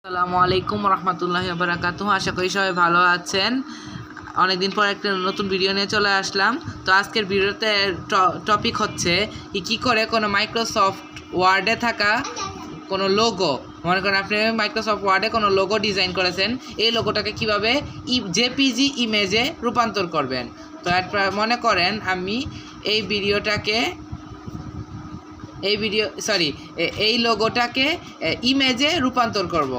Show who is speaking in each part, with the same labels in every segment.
Speaker 1: আসসালামু আলাইকুম রহমতুল্লাহি ওয়া বারাকাতুহু। আশা করি সবাই ভালো আছেন। অনেকদিন পর একটা নতুন ভিডিও নিয়ে চলে আসলাম। তো আজকের ভিডিওতে টপিক হচ্ছে কি করে কোনো মাইক্রোসফট ওয়ার্ডে থাকা কোনো লোগো, মনে করেন আপনি মাইক্রোসফট ওয়ার্ডে কোনো লোগো ডিজাইন করেছেন, এই লোগোটাকে কিভাবে জেপিজি ইমেজে রূপান্তর করবেন। তো মনে করেন আমি এই লোগোটাকে ইমেজে রূপান্তর করব।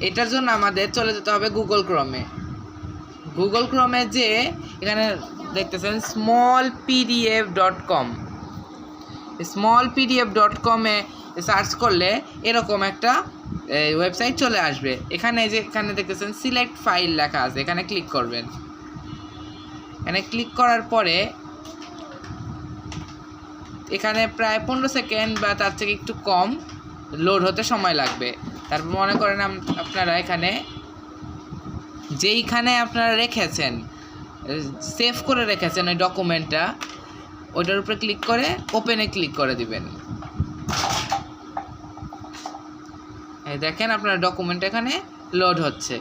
Speaker 1: এটার জন্য আমাদের চলে যেতে হবে গুগল ক্রোমে যে এখানে দেখতেছেন smallpdf.com সার্চ করলে এরকম একটা ওয়েবসাইট চলে আসবে। এখানে দেখতেছেন সিলেক্ট ফাইল লেখা আছে, এখানে ক্লিক করবেন। এখানে ক্লিক করার পরে এখানে প্রায় 15 সেকেন্ড বা তার থেকে একটু কম লোড হতে সময় লাগবে। তারপর মনে করেন আপনারা যেইখানে আপনারা রেখেছেন, সেভ করে রেখেছেন ওই ডকুমেন্টটা, ওইটার উপরে ক্লিক করে ওপেনে ক্লিক করে দিবেন। এই দেখেন আপনার ডকুমেন্ট এখানে লোড হচ্ছে।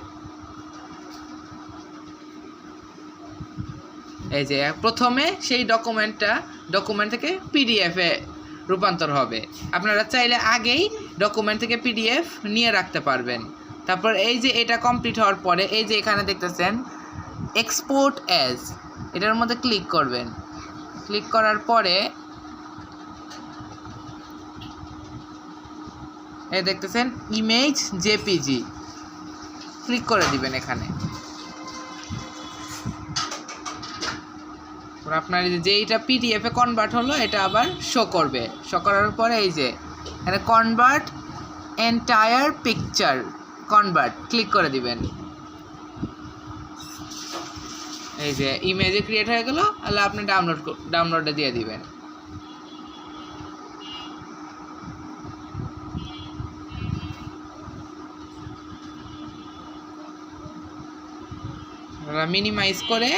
Speaker 1: এই যে প্রথমে সেই ডকুমেন্ট থেকে পিডিএফে রূপান্তর হবে। আপনারা চাইলে আগেই ডকুমেন্ট থেকে পিডিএফ নিয়ে রাখতে পারবেন। তারপর এই যে এটা কমপ্লিট হওয়ার পরে এই যে এখানে দেখতেছেন এক্সপোর্ট অ্যাজ, এটার মধ্যে ক্লিক করবেন। ক্লিক করার পরে এই দেখতেছেন ইমেজ জেপিজি, ক্লিক করে দিবেন। এখানে আপনার যেইটা পিডিএফে কনভার্ট হলো এটা আবার শো করবে। শো করার পরে এই যে এখানে কনভার্ট এন্টায়ার পিকচার ক্লিক করে দিবেন। এই যে ইমেজে ক্রিয়েট হয়ে গেল, তাহলে আপনি ডাউনলোডে দিয়ে দিবেন। মিনিমাইজ করে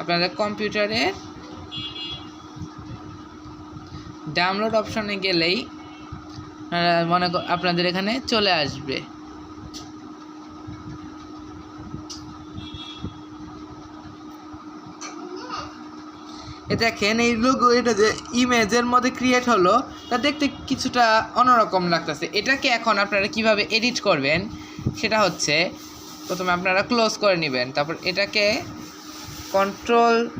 Speaker 1: আপনাদের কম্পিউটারে ডাউনলোড অপশনে গেলেই আপনাদের এখানে চলে আসবে। দেখেন এই লোগো, এটা যে ইমেজের মধ্যে ক্রিয়েট হলো তা দেখতে কিছুটা অন্যরকম লাগতেছে। এটাকে এখন আপনারা কিভাবে এডিট করবেন সেটা হচ্ছে, প্রথমে আপনারা ক্লোজ করে নেবেন। তারপর এটাকে Ctrl+C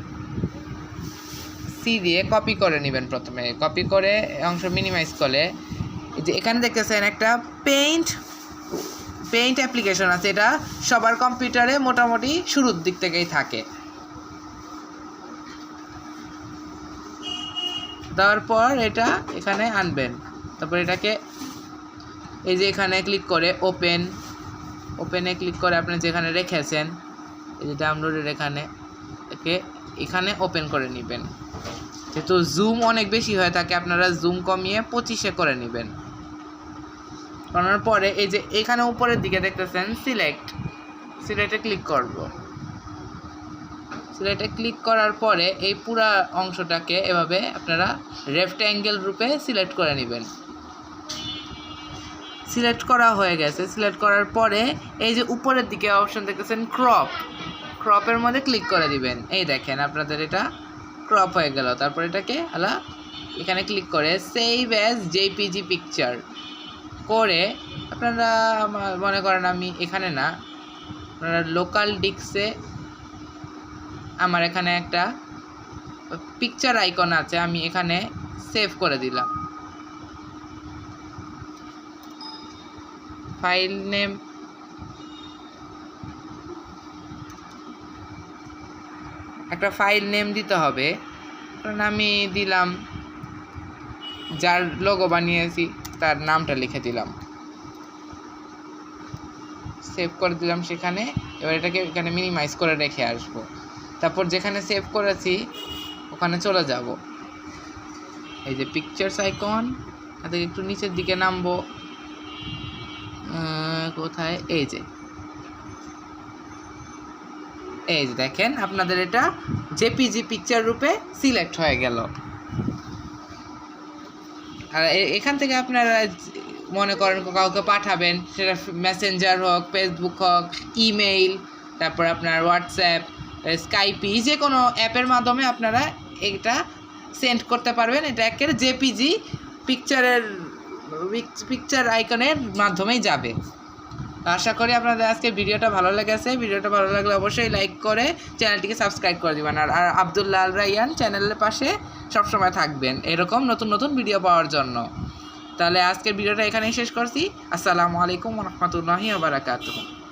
Speaker 1: দিয়ে কপি করে নেবেন। প্রথমে কপি করে অংশ মিনিমাইজ করে যে এখানে দেখতেছেন একটা পেইন্ট অ্যাপ্লিকেশন আছে, এটা সবার কম্পিউটারে মোটামুটি শুরুর দিক থেকেই থাকে। দেওয়ার পর এটা এখানে আনবেন। তারপর এটাকে এই যে এখানে ক্লিক করে ওপেনে ক্লিক করে আপনি যেখানে রেখেছেন এই যে ডাউনলোডের এখানে ওপেন করে নেবেন। যেহেতু জুম অনেক বেশি হয়ে থাকে, আপনারা জুম কমিয়ে 25-এ করে নেবেন। করার পরে এই যে এখানে উপরের দিকে দেখতেছেন সিলেক্টে ক্লিক করব। সিলেক্টে ক্লিক করার পরে এই পুরা অংশটাকে এভাবে আপনারা রেক্ট্যাঙ্গেল রূপে সিলেক্ট করে নেবেন। সিলেক্ট করা হয়ে গেছে। সিলেক্ট করার পরে এই যে উপরের দিকে অপশন দেখতেছেন ক্রপের মধ্যে ক্লিক করে দিবেন। এই দেখেন আপনাদের এটা ক্রপ হয়ে গেল। তারপর এটাকে এখানে ক্লিক করে সেভ অ্যাজ জেপিজি পিকচার করে আপনারা মনে করেন আমি এখানে না, আপনারা লোকাল ডিস্কে আমার এখানে একটা পিকচার আইকন আছে, আমি এখানে সেভ করে দিলাম। ফাইল নেম দিতে হবে, কারণ আমি দিলাম যার লোগো বানিয়েছি তার নামটা লিখে দিলাম, সেভ করে দিলাম সেখানে। এবার এটাকে এখানে মিনিমাইজ করে রেখে আসবো। তারপর যেখানে সেভ করেছি ওখানে চলে যাব। এই যে পিকচার্স আইকন, তাতে একটু নিচের দিকে নামবো। কোথায় এই যে দেখেন আপনাদের এটা জেপিজি পিকচার রূপে সিলেক্ট হয়ে গেল। আর এখান থেকে আপনারা মনে করেন কাউকে পাঠাবেন, সেটা মেসেঞ্জার হোক, ফেসবুক হোক, ইমেইল, তারপর আপনার হোয়াটসঅ্যাপ, স্কাইপি, যে কোনো অ্যাপের মাধ্যমে আপনারা এটা সেন্ড করতে পারবেন। এটা একের জেপিজি পিকচার আইকনের মাধ্যমেই যাবে। আশা করি আপনাদের আজকে ভিডিওটা ভালো লেগেছে। ভিডিওটা ভালো লাগলে অবশ্যই লাইক করে চ্যানেলটিকে সাবস্ক্রাইব করে দিবেন। আর আব্দুল্লাহ আল রায়্যান চ্যানেলের পাশে সবসময় থাকবেন এরকম নতুন নতুন ভিডিও পাওয়ার জন্য। তাহলে আজকের ভিডিওটা এখানেই শেষ করছি। আসসালামু আলাইকুম ওয়া রাহমাতুল্লাহি ওয়া বারাকাতুহু।